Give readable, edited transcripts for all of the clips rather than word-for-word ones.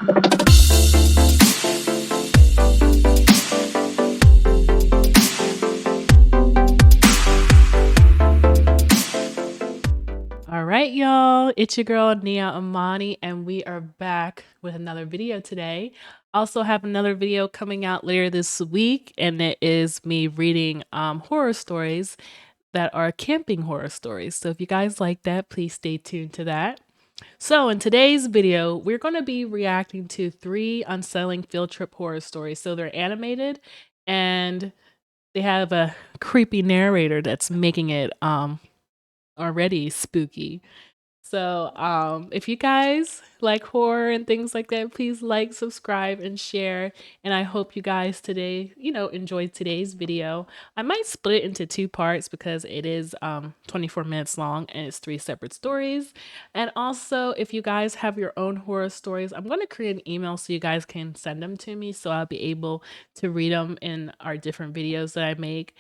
All right, y'all, it's your girl Nia Amani, and we are back with another video today. Also have another video coming out later this week, and it is me reading horror stories that are camping horror stories. So if you guys like that, please stay tuned to that. So in today's video, we're going to be reacting to 3 unsettling field trip horror stories. So they're animated, and they have a creepy narrator that's making it already spooky. So if you guys like horror and things like that, please like, subscribe, and share. And I hope you guys today, enjoyed today's video. I might split it into 2 parts because it is 24 minutes long and it's 3 separate stories. And also, if you guys have your own horror stories, I'm going to create an email so you guys can send them to me, so I'll be able to read them in our different videos that I make.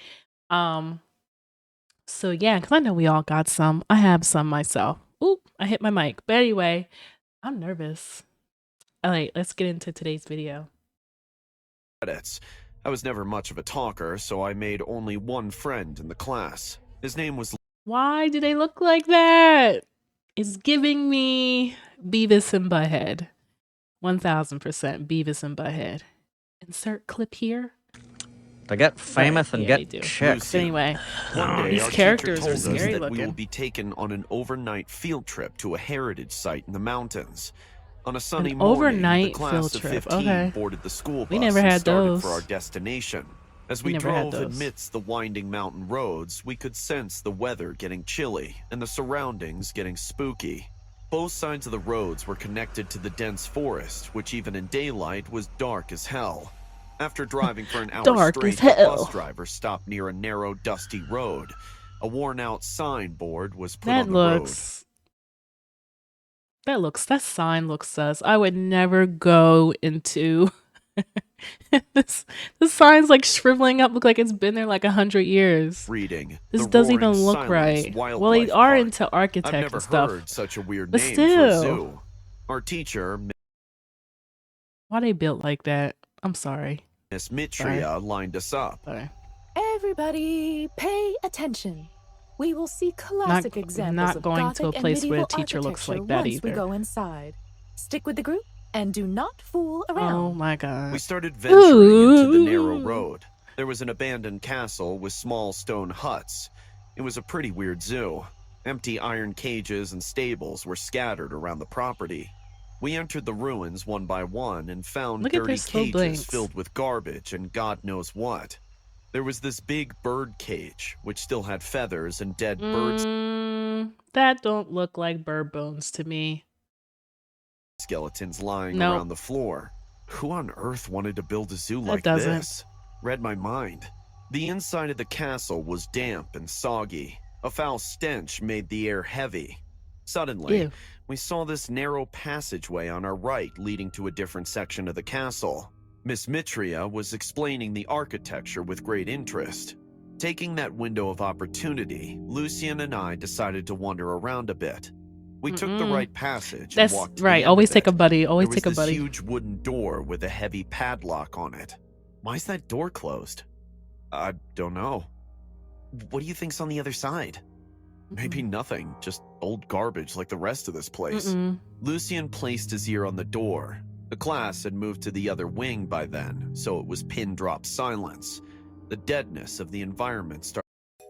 So yeah, because I know we all got some. I have some myself. Oop, I hit my mic. But anyway, I'm nervous. All right, let's get into today's video. I was never much of a talker, so I made only one friend in the class. His name was... Why do they look like that? It's giving me Beavis and Butthead. 1000% Beavis and Butthead. Insert clip here. They get famous and get chicks. Anyway, these characters are scary looking. We will be taken on an overnight field trip to a heritage site in the mountains. On a sunny morning, the class of 15 boarded the school bus and started for our destination. As we drove amidst the winding mountain roads, we could sense the weather getting chilly and the surroundings getting spooky. Both sides of the roads were connected to the dense forest, which even in daylight was dark as hell. After driving for an hour straight, the bus driver stopped near a narrow, dusty road. A worn-out signboard was put on the road. That sign looks sus. I would never go into this. The sign's like shriveling up, look like it's been there like 100 years. This doesn't even look right. Well, they are into architect and stuff. Heard such a weird but name still, for a zoo. Our teacher, why they built like that? I'm sorry. Miss Mitria lined us up. Everybody, pay attention. We will see classic examples of going to a Gothic place and where a medieval teacher looks like that once either. we go inside. Stick with the group and do not fool around. Oh my god. We started venturing into the narrow road. There was an abandoned castle with small stone huts. It was a pretty weird zoo. Empty iron cages and stables were scattered around the property. We entered the ruins one by one and found dirty cages filled with garbage and God knows what. There was this big bird cage, which still had feathers and dead birds. That don't look like bird bones to me. Skeletons lying around the floor. Who on earth wanted to build a zoo like this? Read my mind. The inside of the castle was damp and soggy. A foul stench made the air heavy. Suddenly, we saw this narrow passageway on our right leading to a different section of the castle. Miss Mitria was explaining the architecture with great interest. Taking that window of opportunity, Lucian and I decided to wander around a bit. We took the right passage and walked to the end Always of take it. a buddy. Always take a There was buddy. this huge wooden door with a heavy padlock on it. Why is that door closed? I don't know. What do you think's on the other side? Maybe nothing, just old garbage like the rest of this place. Lucian placed his ear on the door. The class had moved to the other wing by then, so it was pin-drop silence. The deadness of the environment started.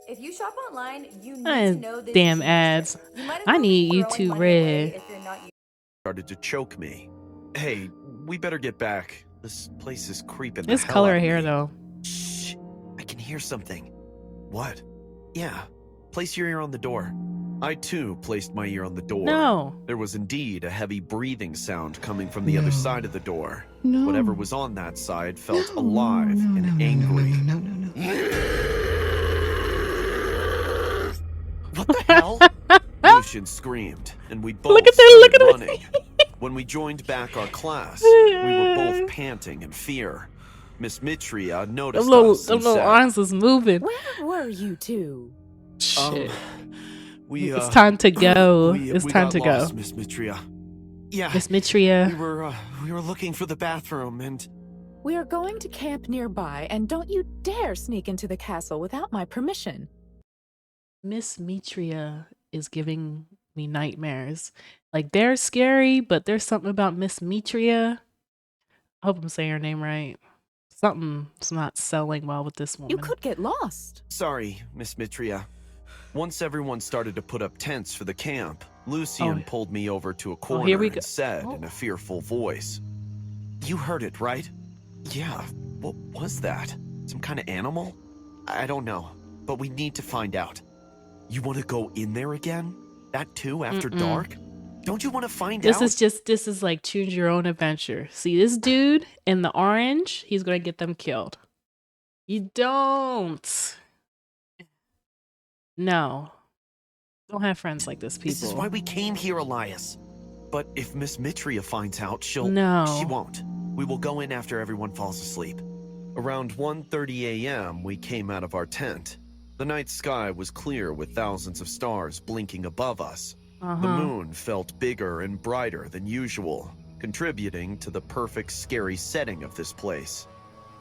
If you shop online, you need to know this. Damn ads. I need YouTube Red. Started to choke me. Hey, we better get back. This place is creeping the This hell color out of hair me. though. Shh, I can hear something. What? Yeah, place your ear on the door. I too placed my ear on the door. No. There was indeed a heavy breathing sound coming from the other side of the door. Whatever was on that side felt alive and angry. What the hell? Lucian screamed, and we both started running. When we joined back our class, we were both panting in fear. Miss Mitria noticed us and little said, arms was moving. Where were you two? Shit. It's time to go. It's time to go. Miss Mitria. Yeah. Miss Mitria. We were looking for the bathroom and... We are going to camp nearby, and don't you dare sneak into the castle without my permission. Miss Mitria is giving me nightmares. Like, they're scary, but there's something about Miss Mitria. I hope I'm saying her name right. Something's not selling well with this woman. You could get lost. Sorry, Miss Mitria. Once everyone started to put up tents for the camp, Lucian pulled me over to a corner and said in a fearful voice, "You heard it, right?" "Yeah, what was that? Some kind of animal? I don't know, but we need to find out." "You want to go in there again? That too, after dark? Don't you want to find out?" This is like choose your own adventure. See, this dude in the orange, he's going to get them killed. You don't. No. Don't have friends like this, people. This is why we came here, Elias. But if Miss Mitria finds out, She won't. We will go in after everyone falls asleep. Around 1:30 a.m., we came out of our tent. The night sky was clear with thousands of stars blinking above us. The moon felt bigger and brighter than usual, contributing to the perfect scary setting of this place.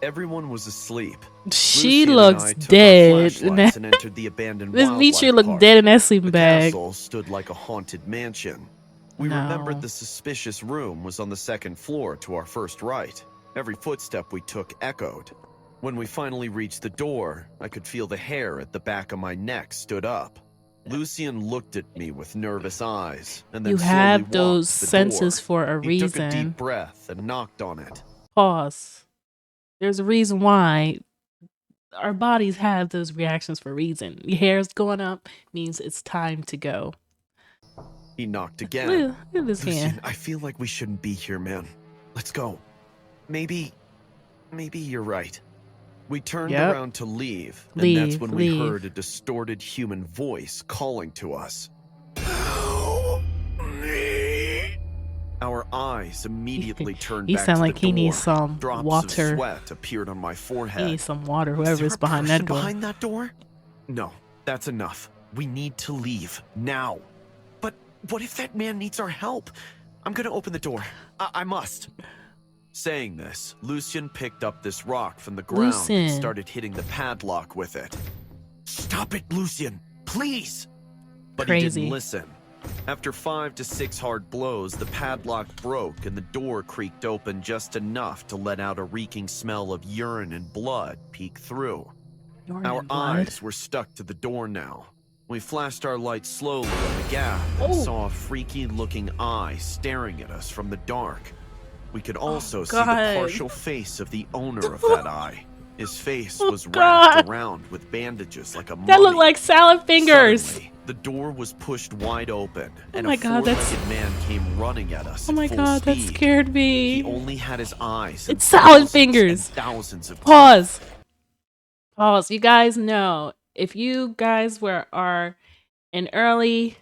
Everyone was asleep. She looks dead. And entered the abandoned Miss Mitria looked dead in that sleeping bag. The castle stood like a haunted mansion. We remembered the suspicious room was on the second floor to our first right. Every footstep we took echoed. When we finally reached the door, I could feel the hair at the back of my neck stood up. Lucian looked at me with nervous eyes, and then you have those senses for a reason. He took a deep breath and knocked on it. Pause. There's a reason why our bodies have those reactions for a reason. Your hair's going up means it's time to go. He knocked again. Look at this hand. I feel like we shouldn't be here, man. Let's go. Maybe you're right. We turned around to leave, and that's when we heard a distorted human voice calling to us. Help me. Our eyes immediately turned back to the door. He sounded like he needs some Drops water. of sweat appeared on my forehead. He needs some water, whoever is behind that door. Behind that door? No, that's enough. We need to leave now. But what if that man needs our help? I'm gonna open the door. I must. Saying this, Lucian picked up this rock from the ground and started hitting the padlock with it. Stop it, Lucian, please! But he didn't listen. After 5 to 6 hard blows, the padlock broke and the door creaked open just enough to let out a reeking smell of urine and blood peek through. Our eyes were stuck to the door now. We flashed our light slowly on the gap and saw a freaky-looking eye staring at us from the dark. We could also see the partial face of the owner of that eye. His face was wrapped around with bandages like a mummy. That looked like salad fingers. Suddenly, the door was pushed wide open, and a four-legged man came running at us. Oh my god, that scared me. He only had his eyes. It's salad fingers. Thousands of Pause. Pause. You guys know, if you guys are in early,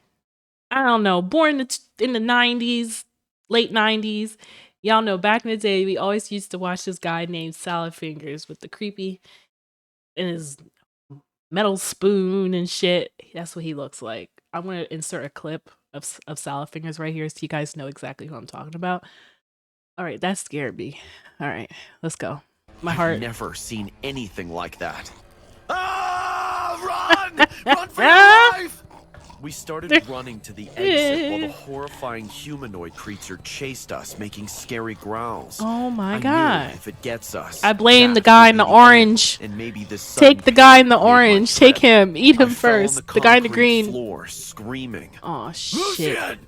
I don't know, born in the 90s, late 90s, y'all know back in the day, we always used to watch this guy named Salad Fingers with the creepy and his metal spoon and shit. That's what he looks like. I'm going to insert a clip of Salad Fingers right here so you guys know exactly who I'm talking about. All right, that scared me. All right, let's go. I've never seen anything like that. Ah! Run! Run for your life! We started running to the exit while the horrifying humanoid creature chased us, making scary growls. Oh my god. If it gets us, I blame the guy in the orange. And maybe this Take the guy in the orange. Take him. Eat him first. The guy in the green. Floor, screaming. Oh shit.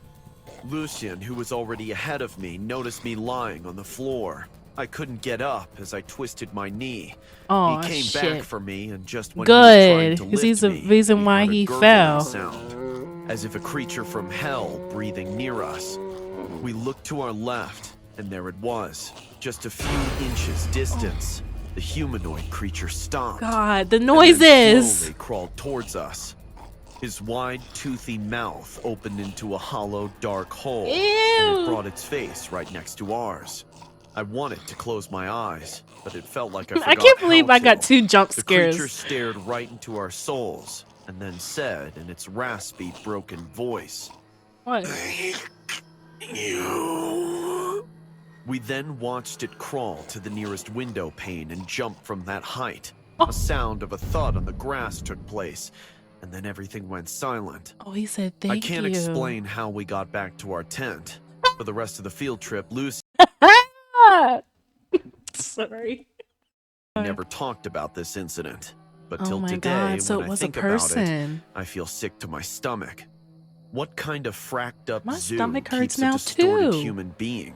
Lucian, who was already ahead of me, noticed me lying on the floor. I couldn't get up as I twisted my knee. Oh, he came back for me, and just when good, because he's the reason why he fell. Sound, as if a creature from hell breathing near us. We looked to our left, and there it was, just a few inches distance. The humanoid creature stopped. God, the noises! Slowly crawled towards us. His wide, toothy mouth opened into a hollow, dark hole, and it brought its face right next to ours. I wanted to close my eyes, but it felt like I forgot I can't believe I got 2 jump scares. The creature stared right into our souls, and then said in its raspy, broken voice, "What? We then watched it crawl to the nearest window pane and jump from that height. Oh. A sound of a thud on the grass took place, and then everything went silent. Oh, he said thank you. I can't explain how we got back to our tent. For the rest of the field trip, Lucy Sorry. never talked about this incident. But till today, God. So when I think about it, I feel sick to my stomach. What kind of fracked up zoo keeps a distorted human being?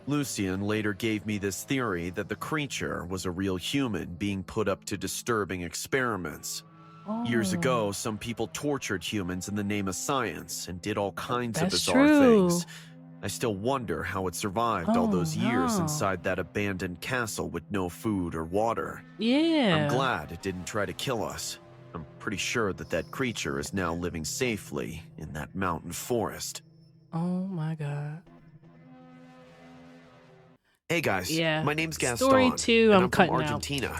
Lucian later gave me this theory that the creature was a real human being put up to disturbing experiments. Years ago, some people tortured humans in the name of science and did all kinds of bizarre things. I still wonder how it survived all those years inside that abandoned castle with no food or water. I'm glad it didn't try to kill us. I'm pretty sure that that creature is now living safely in that mountain forest. Oh my God. Hey guys, my name's Gaston, Story 2, and I'm from Argentina.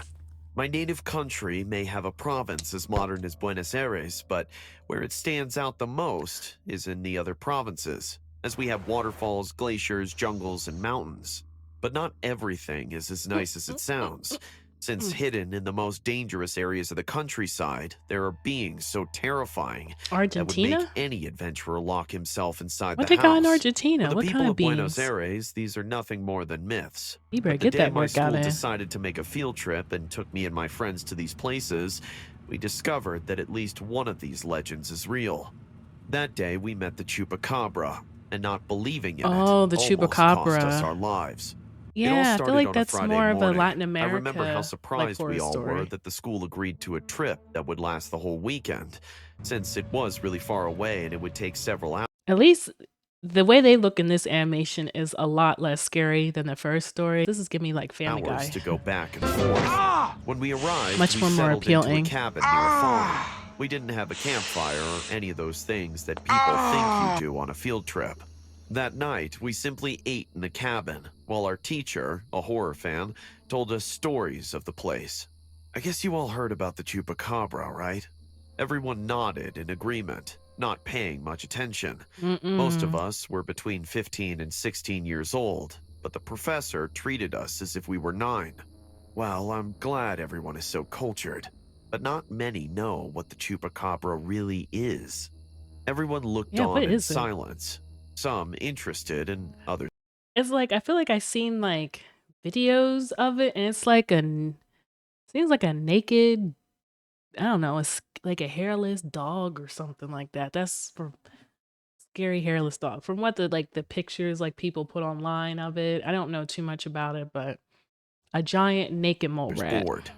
My native country may have a province as modern as Buenos Aires, but where it stands out the most is in the other provinces, as we have waterfalls, glaciers, jungles, and mountains. But not everything is as nice as it sounds. Since hidden in the most dangerous areas of the countryside, there are beings so terrifying that would make any adventurer lock himself inside the house. What they got in Argentina? For the what people kind of of beings? Buenos Aires, these are nothing more than myths. You better But the get day that my work out school in. decided to make a field trip and took me and my friends to these places, we discovered that at least one of these legends is real. That day, we met the Chupacabra, and not believing in it the almost Chupacabra. cost us our lives. Yeah, I feel like on a that's Friday more of a morning. Latin America. I remember how surprised like, we all story. were that the school agreed to a trip that would last the whole weekend, since it was really far away and it would take several hours. At least the way they look in this animation is a lot less scary than the first story. This is giving me like Family Guy. To go back and forth. When we arrived, Much we more settled appealing. into a cabin near a farm. We didn't have a campfire or any of those things that people think you do on a field trip. That night, we simply ate in the cabin, while our teacher, a horror fan, told us stories of the place. I guess you all heard about the Chupacabra, right? Everyone nodded in agreement, not paying much attention. Most of us were between 15 and 16 years old, but the professor treated us as if we were 9. Well, I'm glad everyone is so cultured, but not many know what the Chupacabra really is. Everyone looked on in silence. Some interested and others. It's like I feel like I've seen like videos of it, and it's like seems like a naked, I don't know, it's like a hairless dog or something like that. That's from scary hairless dog. From what the pictures like people put online of it. I don't know too much about it, but a giant naked mole rat. Bored.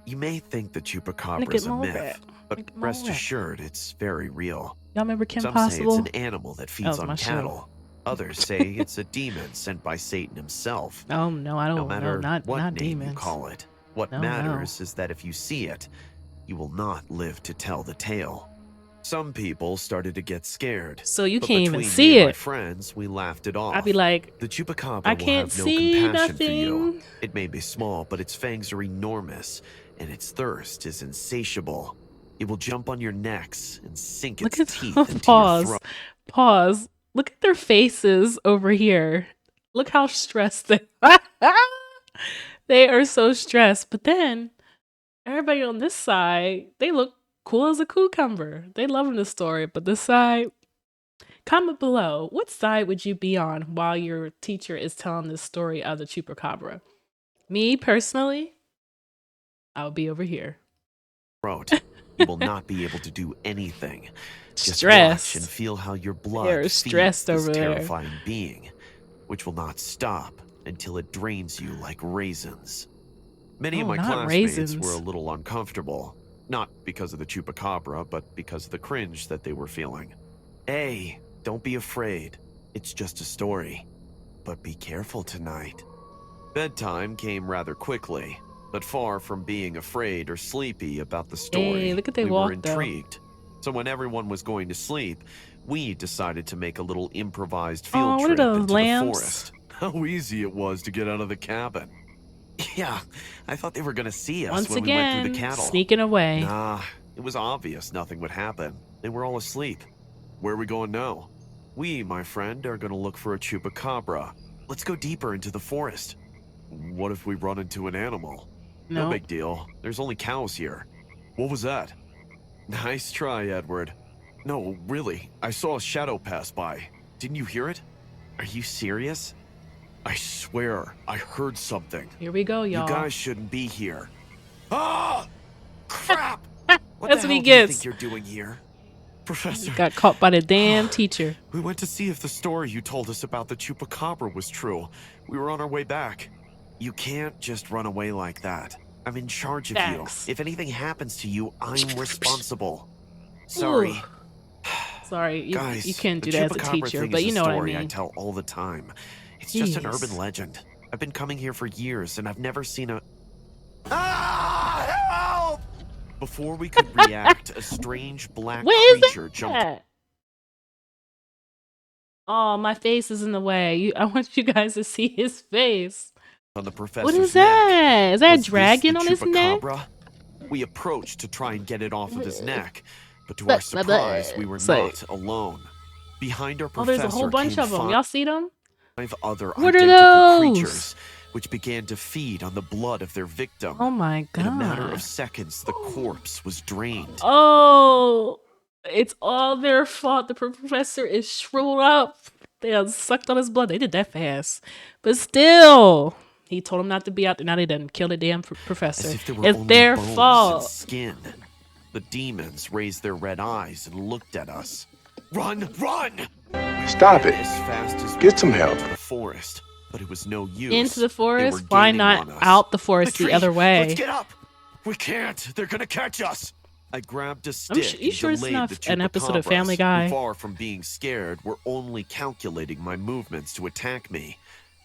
You may think the Chupacabra is a myth, but rest assured it's very real. Y'all remember Kim Some Possible? say it's an animal that feeds on cattle. Others say it's a demon sent by Satan himself. Oh no, I don't know. No matter Not name demons. you call it, what matters is that if you see it, you will not live to tell the tale. Some people started to get scared. So you but can't even between see me and it. My friends, we laughed it off. I'd be like, the Chupacabra I will can't have no see compassion for you. nothing. It may be small, but its fangs are enormous, and its thirst is insatiable. It will jump on your necks and sink its teeth into your throat. Pause. Look at their faces over here. Look how stressed they they are so stressed. But then everybody on this side, they look cool as a cucumber. They loving the story. But this side, comment below. What side would you be on while your teacher is telling this story of the Chupacabra? Me personally, I would be over here. You will not be able to do anything. Just Stress. watch and feel how your blood They're feeds stressed this over there. terrifying being, which will not stop until it drains you like raisins. Many of my classmates were a little uncomfortable, not because of the Chupacabra, but because of the cringe that they were feeling. Hey, don't be afraid. It's just a story. But be careful tonight. Bedtime came rather quickly. But far from being afraid or sleepy about the story, look at they we walk, were intrigued. So when everyone was going to sleep, we decided to make a little improvised field trip into the forest. How easy it was to get out of the cabin. Yeah, I thought they were going to see us when we went through the cattle. Sneaking away. Nah, it was obvious nothing would happen. They were all asleep. Where are we going now? We, my friend, are gonna look for a chupacabra. Let's go deeper into the forest. What if we run into an animal? No big deal. There's only cows here. What was that? Nice try, Edward. No, really. I saw a shadow pass by. Didn't you hear it? Are you serious? I swear, I heard something. Here we go, y'all. You guys shouldn't be here. Ah! Crap! What That's the what he hell do you gets. think you're doing here? Professor. Got caught by the damn teacher. We went to see if the story you told us about the chupacabra was true. We were on our way back. You can't just run away like that. I'm in charge of you. If anything happens to you, I'm responsible. Sorry. Sorry, Guys, you can't do that as a teacher, but you know what I mean. I tell all the time. It's just an urban legend. I've been coming here for years, and I've never seen a... Ah! Help! Before we could react, a strange black creature jumped... Oh, my face is in the way. I want you guys to see his face. On the professor's what is that? Neck. Is that a dragon on his neck? We approached to try and get it off of his neck, but to our surprise, we were not alone. Behind our professor there's a whole bunch of them. Y'all see them? 5 other what identical are those? creatures, which began to feed on the blood of their victim. Oh my god. In a matter of seconds, the corpse was drained. Oh, it's all their fault. The professor is shriveled up. They have sucked on his blood. They did that fast. But still, he told him not to be out there. Now they done killed the damn professor. As if there were it's only their bones fault. and skin. The demons raised their red eyes and looked at us. Run! Run! Stop it. As fast as Get some help. into the forest, but it was no use. Into the They forest? were Why gaining not on us. out the forest the tree. other way? Let's get up! We can't! They're gonna catch us! I grabbed a stick you sure and it's delayed not the an episode of chupacabras, Family Guy? who, far from being scared, were only calculating my movements to attack me.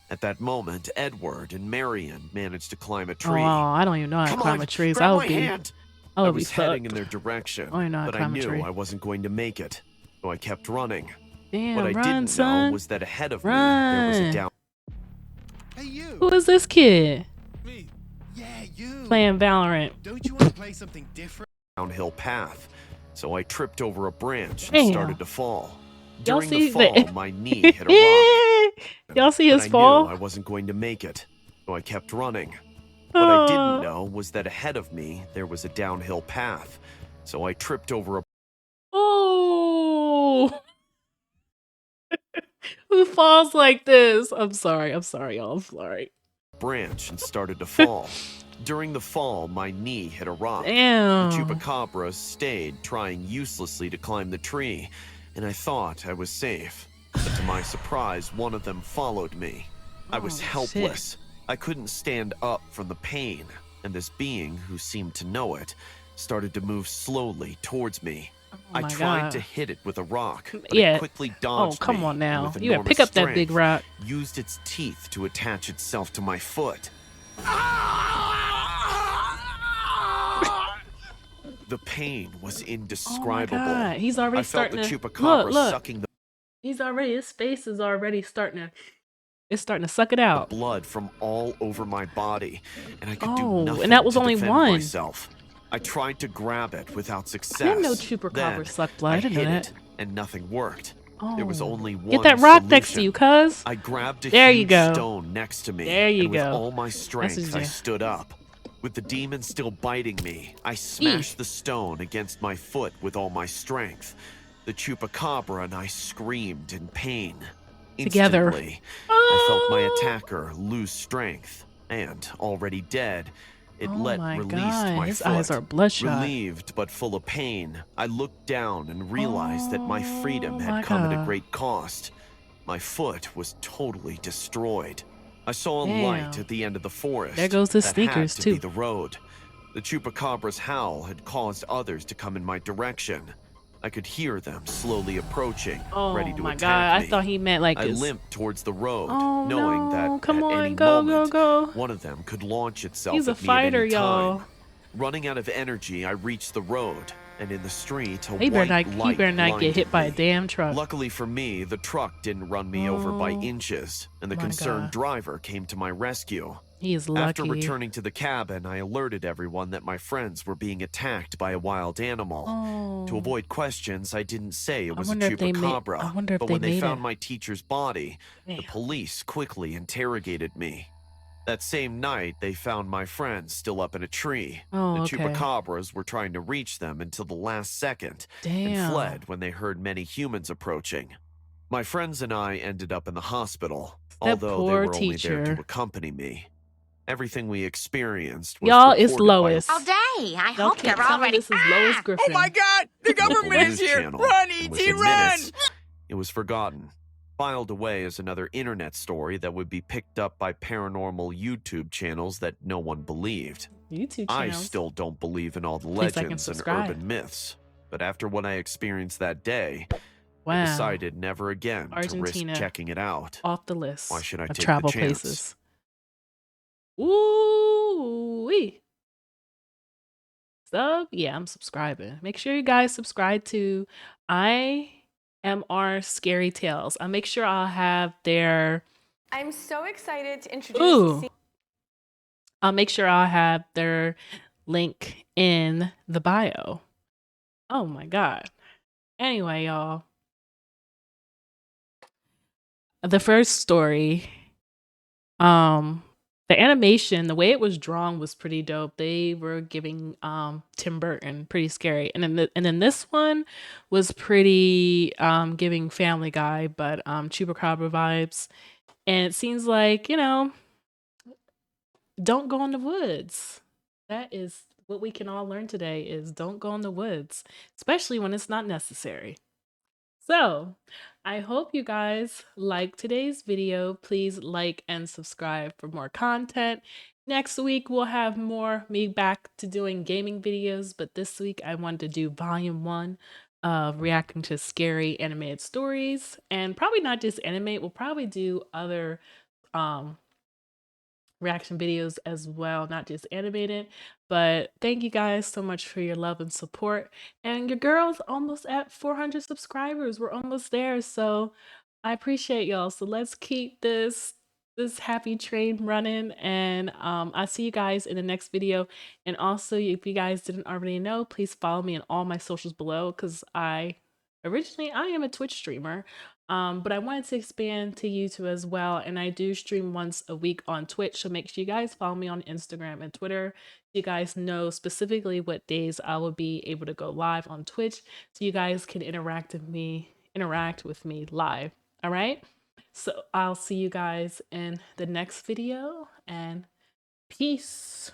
At that moment, Edward and Marion managed to climb a tree. Oh, I don't even know how to climb a tree. Grab I my would be, hand. I I would be was heading in fucked. their direction, I don't know how to but I climb a knew tree. I wasn't going to make it, so I kept running. Damn, What I run, didn't son. know was that ahead of me there was a Run. Who is this kid? Me. Yeah, you. Playing Valorant. Don't you want to play something different? downhill path, so I tripped over a branch and Damn. started to fall. Y'all During see the fall, that? my knee hit a rock. Y'all see his but fall? I knew I wasn't going to make it, so I kept running. What I didn't know was that ahead of me there was a downhill path, so I tripped over a Oh. Who falls like this? I'm sorry, y'all. I'm sorry. branch and started to fall. During the fall, my knee hit a rock. Damn. The chupacabra stayed, trying uselessly to climb the tree, and I thought I was safe. But to my surprise, one of them followed me. I was helpless. I couldn't stand up from the pain, and this being, who seemed to know it, started to move slowly towards me. I tried to hit it with a rock, but it quickly dodged come me, on now. and with You gotta pick enormous up that big strength, rock. used its teeth to attach itself to my foot. The pain was indescribable. Oh my God. He's already I felt starting the to chupacabra look. sucking the His face is already starting to suck it out. blood from all over my body, and I could do Oh, nothing and that was to only defend one. myself. I tried to grab it without success. I didn't know chupacabras Then suck blood. I didn't know hit that. it, and nothing worked. There was only one Get that rock next to solution. you, cuz. I grabbed a There you huge go. stone next to me, There you and with go. all my strength, what I you- stood up. With the demon still biting me, I smashed the stone against my foot with all my strength. The chupacabra and I screamed in pain. Together. Instantly, I felt my attacker lose strength, and already dead, it Oh my released God, my his foot. eyes are bloodshot. Relieved but full of pain, I looked down and realized that my freedom my had come at a God. great cost. My foot was totally destroyed. I saw a light Damn. at the end of the forest. There goes the that sneakers, had to be too. the road. The chupacabra's howl had caused others to come in my direction. I could hear them slowly approaching, ready to Oh my attack God, me. I thought he meant like I his... limped towards the road, Oh, knowing no. that Come at on, any go, moment, go, go. one of them could launch itself He's a at me fighter, at any y'all. time. Running out of energy, I reached the road. and in the street, he better not get hit by a damn truck. Luckily for me, the truck didn't run me over by inches, and the concerned driver came to my rescue. He is lucky. After returning to the cabin, I alerted everyone that my friends were being attacked by a wild animal. To avoid questions, I didn't say it was a chupacabra, but when they found my teacher's body, the police quickly interrogated me. That same night, they found my friends still up in a tree. The chupacabras were trying to reach them until the last second and fled when they heard many humans approaching. My friends and I ended up in the hospital, although they were only there to accompany me. Everything we experienced was y'all, it's Lois. All day. I hope you're already. This is Lois Griffin. Oh my God! The government is here! Run, E.T., run! It was forgotten, filed away as another internet story that would be picked up by paranormal YouTube channels that no one believed. I still don't believe in all the legends and urban myths, but after what I experienced that day, I decided never again to risk checking it out. Off the list. Why should I take travel the chance? Places. Ooh-wee. So, yeah, I'm subscribing. Make sure you guys subscribe to IME Tales. I'll make sure I'll have their... I'm so excited to introduce... I'll make sure I'll have their link in the bio. Oh my God. Anyway, y'all. The first story, the animation, the way it was drawn was pretty dope. They were giving Tim Burton, pretty scary. And then this one was pretty giving Family Guy, but Chupacabra vibes. And it seems like, you know, don't go in the woods. That is what we can all learn today, is don't go in the woods, especially when it's not necessary. So, I hope you guys like today's video. Please like and subscribe for more content. Next week, we'll have me back to doing gaming videos, but this week I wanted to do volume 1 of reacting to scary animated stories, and probably not just animate, we'll probably do other reaction videos as well, not just animated. But thank you guys so much for your love and support, and your girl's almost at 400 subscribers. We're almost there, so I appreciate y'all. So let's keep this happy train running, and I'll see you guys in the next video. And also, if you guys didn't already know, please follow me on all my socials below, because I am a Twitch streamer, but I wanted to expand to YouTube as well, and I do stream once a week on Twitch, so make sure you guys follow me on Instagram and Twitter so you guys know specifically what days I will be able to go live on Twitch, so you guys can interact with me live. All right, so I'll see you guys in the next video, and peace.